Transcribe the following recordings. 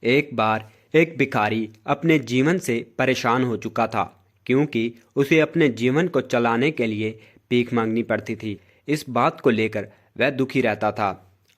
एक बार एक भिखारी अपने जीवन से परेशान हो चुका था, क्योंकि उसे अपने जीवन को चलाने के लिए भीख मांगनी पड़ती थी। इस बात को लेकर वह दुखी रहता था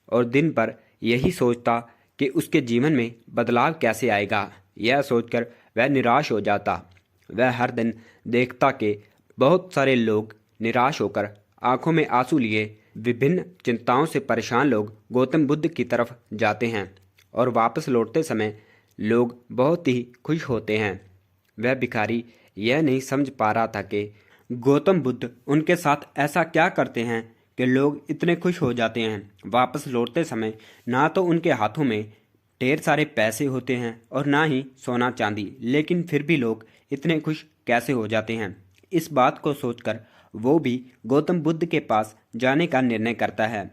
और दिन भर यही सोचता कि उसके जीवन में बदलाव कैसे आएगा। यह सोचकर वह निराश हो जाता। वह हर दिन देखता कि बहुत सारे लोग निराश होकर आंखों में आंसू लिए विभिन्न चिंताओं से परेशान लोग गौतम बुद्ध की तरफ जाते हैं और वापस लौटते समय लोग बहुत ही खुश होते हैं। वह भिखारी यह नहीं समझ पा रहा था कि गौतम बुद्ध उनके साथ ऐसा क्या करते हैं कि लोग इतने खुश हो जाते हैं। वापस लौटते समय ना तो उनके हाथों में ढेर सारे पैसे होते हैं और ना ही सोना चांदी, लेकिन फिर भी लोग इतने खुश कैसे हो जाते हैं। इस बात को सोचकर वो भी गौतम बुद्ध के पास जाने का निर्णय करता है।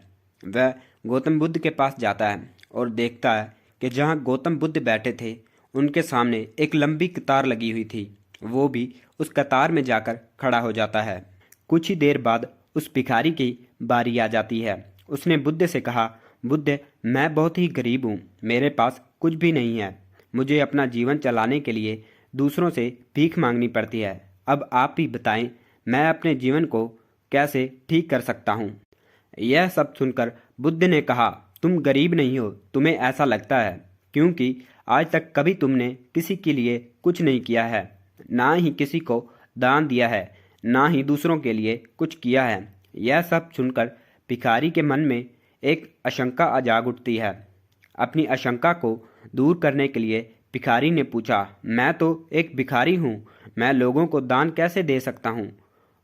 वह गौतम बुद्ध के पास जाता है और देखता है कि जहाँ गौतम बुद्ध बैठे थे उनके सामने एक लंबी कतार लगी हुई थी। वो भी उस कतार में जाकर खड़ा हो जाता है। कुछ ही देर बाद उस भिखारी की बारी आ जाती है। उसने बुद्ध से कहा, बुद्ध, मैं बहुत ही गरीब हूँ, मेरे पास कुछ भी नहीं है। मुझे अपना जीवन चलाने के लिए दूसरों से भीख मांगनी पड़ती है। अब आप ही बताएं, मैं अपने जीवन को कैसे ठीक कर सकता हूँ। यह सब सुनकर बुद्ध ने कहा, तुम गरीब नहीं हो, तुम्हें ऐसा लगता है, क्योंकि आज तक कभी तुमने किसी के लिए कुछ नहीं किया है, ना ही किसी को दान दिया है, ना ही दूसरों के लिए कुछ किया है। यह सब सुनकर भिखारी के मन में एक आशंका जाग उठती है। अपनी आशंका को दूर करने के लिए भिखारी ने पूछा, मैं तो एक भिखारी हूँ, मैं लोगों को दान कैसे दे सकता हूँ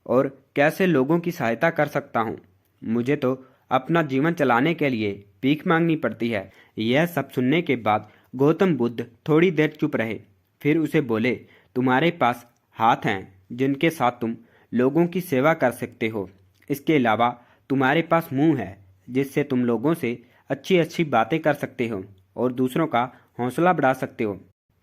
और कैसे लोगों की सहायता कर सकता हूँ। मुझे तो अपना जीवन चलाने के लिए भीख मांगनी पड़ती है। यह सब सुनने के बाद गौतम बुद्ध थोड़ी देर चुप रहे। फिर उसे बोले, तुम्हारे पास हाथ हैं जिनके साथ तुम लोगों की सेवा कर सकते हो। इसके अलावा तुम्हारे पास मुंह है जिससे तुम लोगों से अच्छी अच्छी बातें कर सकते हो और दूसरों का हौसला बढ़ा सकते हो।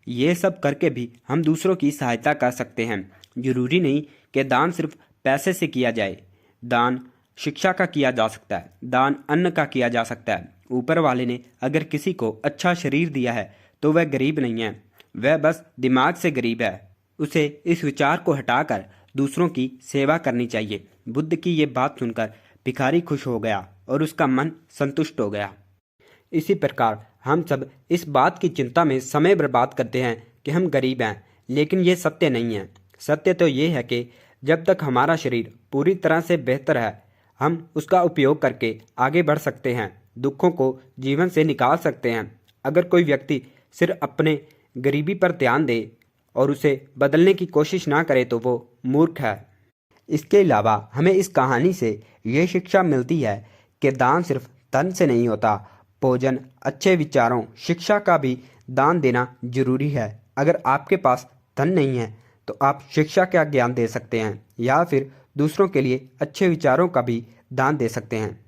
ये सब करके भी हम दूसरों की सहायता कर सकते हैं। जरूरी नहीं कि दान सिर्फ पैसे से किया जाए। दान शिक्षा का किया जा सकता है, दान अन्न का किया जा सकता है। ऊपर वाले ने अगर किसी को अच्छा शरीर दिया है तो वह गरीब नहीं है, वह बस दिमाग से गरीब है। उसे इस विचार को हटाकर दूसरों की सेवा करनी चाहिए। बुद्ध की ये बात सुनकर भिखारी खुश हो गया और उसका मन संतुष्ट हो गया। इसी प्रकार हम सब इस बात की चिंता में समय बर्बाद करते हैं कि हम गरीब हैं, लेकिन ये सत्य नहीं है। सत्य तो ये है कि जब तक हमारा शरीर पूरी तरह से बेहतर है, हम उसका उपयोग करके आगे बढ़ सकते हैं, दुखों को जीवन से निकाल सकते हैं। अगर कोई व्यक्ति सिर्फ अपने गरीबी पर ध्यान दे और उसे बदलने की कोशिश ना करे तो वो मूर्ख है। इसके अलावा हमें इस कहानी से ये शिक्षा मिलती है कि दान सिर्फ धन से नहीं होता, भोजन, अच्छे विचारों, शिक्षा का भी दान देना जरूरी है। अगर आपके पास धन नहीं है तो आप शिक्षा का ज्ञान दे सकते हैं या फिर दूसरों के लिए अच्छे विचारों का भी दान दे सकते हैं।